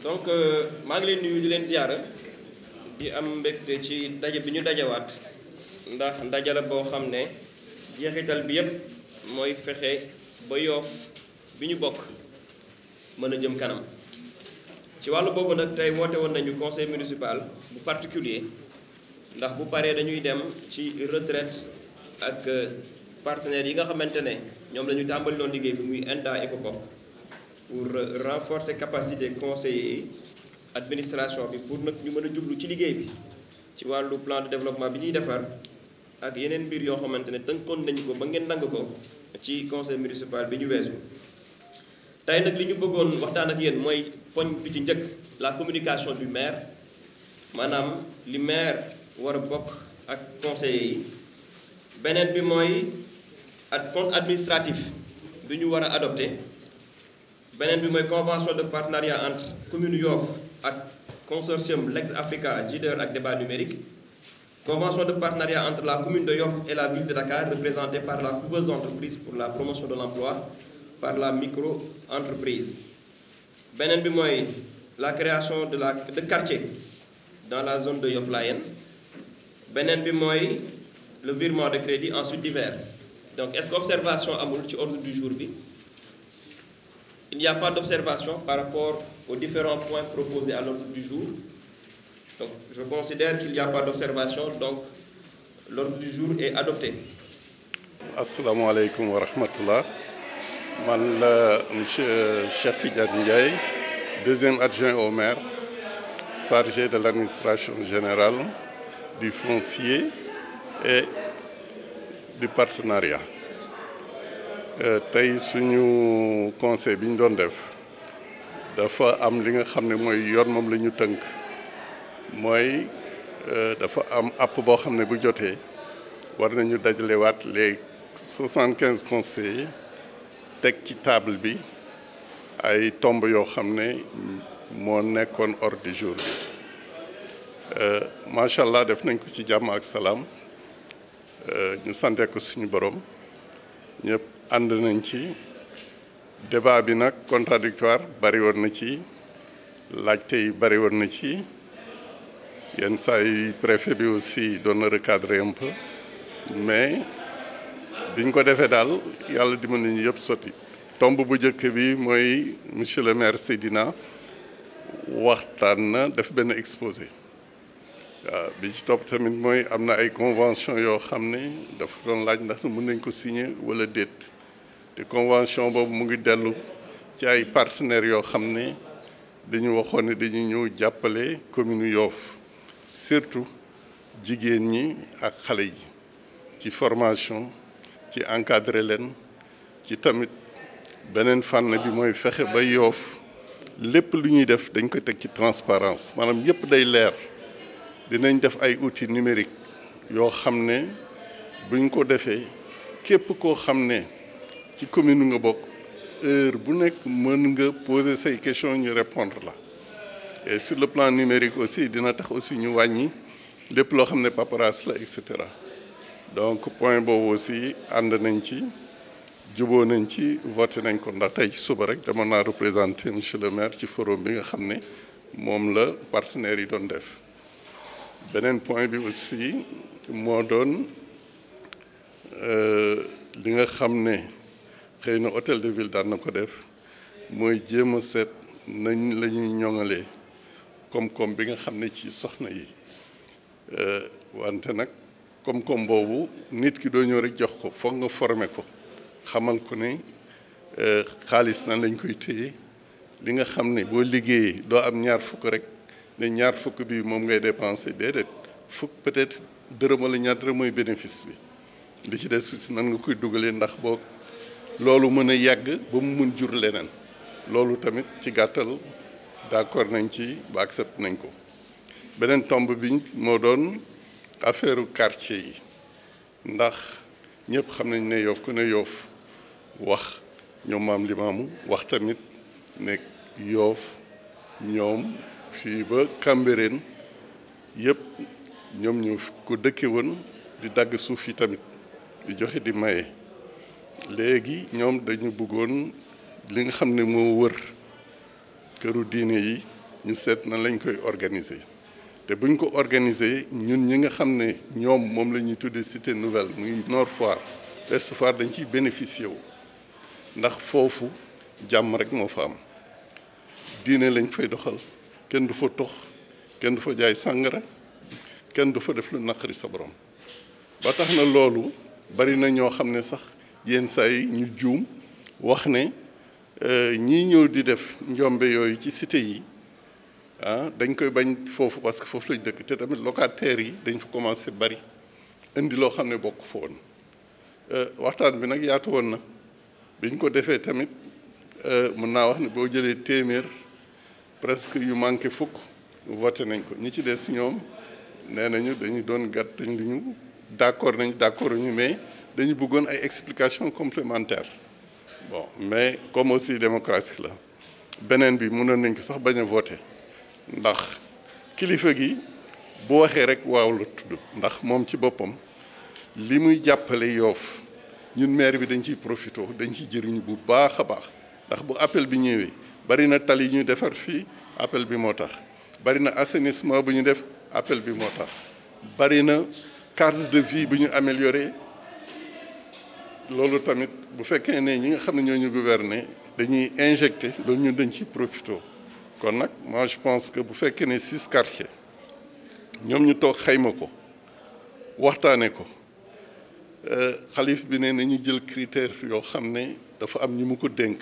donc maa ngi leen nuyu di leen ziyaara di am mbégte ci daje bi ñu dajawaat ndax ndaje la boo xam ne jeexital bi yépp mooy fexe ba Yoff bi ñu bokk mën a jëm kanam ci wàllu boobu nag tey woote woon nañu conseil municipal bu particulier ndax bu paree dañuy dem ci retraite ak partenaires yi nga xamante ne ñoom la ñu tàmbali doon liggéey bi muy ENDA ECOPOP pour renforcer capacité conseillers yi administration bi pour nag ñu mën a jublu ci liggéey bi ci wàllu plan de développement bi ñuy defar ak yeneen mbir yoo xamante ne tënkoon nañu ko ba ngeen nangu ko ci conseil municipal bi ñu weesu. tey nag li ñu bëggoon waxtaan ak yéen mooy poñ bi ci njëkk la communication du maire maanaam li maire war a bokk ak conseillers yi beneen bi mooy ak compte administratif bi ñu war a adopté. beneen bi mooy convention de partenariat entre commune Yoff ak consortium Lex Africa JIDER ak débat numérique convention de partenariat entre la commune de Yoff et la ville de Dakar représentée par la couveuse d'entreprise pour la promotion de l'emploi par la micro-entreprise beneen bi mooy la création de quartier dans la zone de Yoff Layène beneen bi mooy le virement de crédit ensuite divers donc est-ce que observation amul ci ordre du jour bi. Il n'y a pas d'observation par rapport aux différents points proposés à l'ordre du jour. Donc, je considère qu'il n'y a pas d'observation, donc l'ordre du jour est adopté. Assalamu alaikum wa rahmatullah. Man la monsieur Cheikh Tidiane Ndiaye, deuxième adjoint au maire, chargé de l'administration générale, du foncier et du partenariat. Tey suñu conseil bi ñu doon def dafa am li nga xam ne mooy yoon moom la ñu tënk mooy dafa am app boo xam ne bu jotee war nañu dajalewaat les 75 conseillers teg ci table bi ay tomb yoo xam ne moo nekkoon ordre du jour bi macha allah def nañ ko ci jàmm ak salaam ñu sante ko suñu borom ñëpp ànd nañ ci débat bi nag contradictoire bari woon na ci laajte yi bari woon na ci yenn saa yi préfet bi aussi doon na recadrer un peu mais biñ ko defee daal yàlla dimbali nañu yëpp sotti tomb bu njëkk bi mooy monsieur le maire Seydina waxtaan na def benn exposé waaw bi ci topp tamit mooy am na ay convention yoo xam ne dafa doon laaj ndax mën nañ ko signer wala déet te convention boobu mu ngi dellu ci ay partenaires yoo xam ne dañu waxoon ne dañu ñëw jàppale commune Yoff surtout jigéen ñi ak xale yi ci formation ci encadrer leen ci tamit beneen fànn bi mooy fexe ba Yoff lépp lu ñuy def dañ koy teg ci transparence maanaam yépp day leer dinañ def ay outils numériques yoo xam ne buñ ko defee képp koo xam ne ci commune nga bokk heure bu nekk mën nga poser say questions ñu répondre la et sur le plan numérique aussi dina tax aussi ñu wàññi lépp loo xam ne paperasse la et cetera donc point boobu aussi ànd nañ ci juboo nañ ci voté nañ ko ndax tey ci suba rek dama naa représenté monsieur le maire ci forum bi nga xam ne moom la partenaires yi doon def beneen point bi aussi moo doon li nga xam ne xëy na hôtel de ville daan na ko def mooy jéem a seet nañ la ñuy ñoŋalee koom-koom bi nga xam ne ci soxna yi wante nag koom-koom boobu nit ki doo ñëw rek jox ko foog nga former ko xamal ko ne xaalis na lañ koy téye li nga xam ne boo liggéeyee doo am ñaar fukk rek ne ñaar fukk bi moom ngay dépenser déedéet fukk peut-être dërëm wala ñaar dërëm mooy bénéfice bi li ci des aussi nan nga koy dugalee ndax boo loolu mën a yàgg ba mu mun jur leneen loolu tamit ci gàttal d'accord nañ ci ba accepté nañ ko beneen tomb bi moo doon affaire quartier yi ndax ñëpp xam nañ ne Yoff ku ne Yoff wax ñoom Maam Limaamu wax tamit ne Yoff ñoom fii ba Cambérène yëpp ñoom ñu ko dëkke woon di dagg suuf yi tamit di joxe di maye léegi ñoom dañu bëggoon li nga xam ne moo wër këru diine yi ñu seet na lañ koy organiser te buñ ko organiser ñun ñi nga xam ne ñoom moom la ñuy tuddee cité nouvelle muy Nord Foire Ouest Foire dañ ciy bénéficier wu ndax foofu jàmm rek moo fa am diine lañ fay doxal kenn du fa tox kenn du fa jaay sàngara kenn du fa def lu naqari sa borom ba tax na loolu bari na ñoo xam ne sax yenn saa yi ñu juum wax ne ñii ñëw di def njombe yooyu ci cité yi dañ koy bañ foofu parce que foofu lañ dëkk te tamit locataires yi dañ fa commencé bari indi loo xam ne bokk fa woon waxtaan bi nag yaatu woon na biñ ko defee tamit mën naa wax ne boo jëlee téeméer presque yu manqué fukk voté nañ ko ñi ci des ñoom nee nañu dañu doon gàttañ li ñu d'accord ñu mais dañu bëggoon ay explications complémentaires bon mais comme aussi démocratie la beneen bi mënoon nañ ko sax bañ a voté ndax kilifa gi bu waxee rek waaw la tudd ndax moom ci boppam li muy jàppale Yoff ñun maire bi dañ ciy profité dañ ciy jëriñu bu baax a baax ndax bu appel bi ñëwee bari na tali ñu defar fii appel bi moo tax bari na assainissement bu ñu def appel bi moo tax bari na cadre de vie bu ñu amélioré loolu tamit bu fekkee ne ñi nga xam ne ñoo ñu gouverner dañuy injecté loolu ñun dañ ciy profité kon nag moi je pense que bu fekkee ne 6 quartiers ñoom ñu toog xayma ko waxtaane ko xalif bi ne nañu jël critère yoo xam ne dafa am ñu mu ko dénk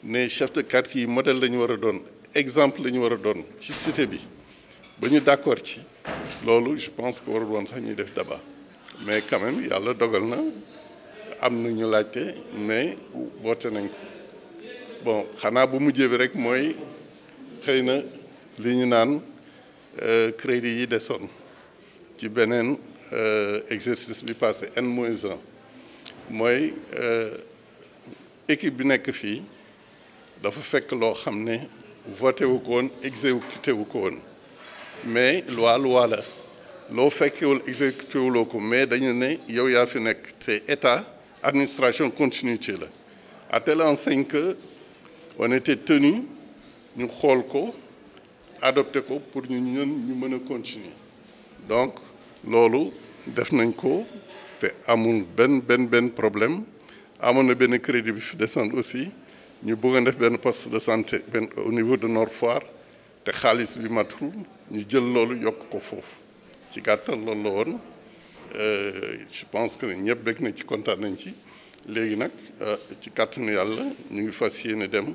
ne chef de quartier yi modèle la ñu war a doon exemple la ñu war a doon ci cité bi ba ñu d'accord ci loolu je pense que warul woon sax ñuy def débat mais quand même yàlla dogal na am na ñu laajte mais woote nañ ko bon xanaa bu mujjee bi rek mooy xëy na li ñu naan crédit yi desoon ci beneen exercice bi passé N-1 mooy équipe bi nekk fii dafa fekk loo xam ne voté wu ko woon exécuté wu ko woon mais loi la loo fekkewul exécuté wuloo ko mais dañu ne yow yaa fi nekk te état administration continuité la à telle enseigne que on était tenu ñu xool ko adopté ko pour ñu mën a continuer donc loolu def nañ ko te amul benn problème amoon na benn crédit bi fi descendre aussi ñu bëgg a def benn poste de santé au niveau de Nord Foire te xaalis bi matul ñu jël loolu yokk ko foofu ci gàttal loolu la woon je pense que ñëpp bëgg na ci kontaan nañ ci léegi nag ci kàttanu yàlla ñu ngi fas yéene dem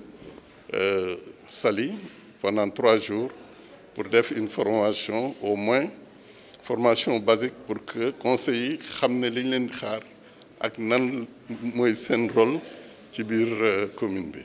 Saly pendant 3 jours pour def une formation au moins formation basique pour que conseillers yi xam ne li ñu leen xaar ak nan mooy seen rôle ci biir commune bi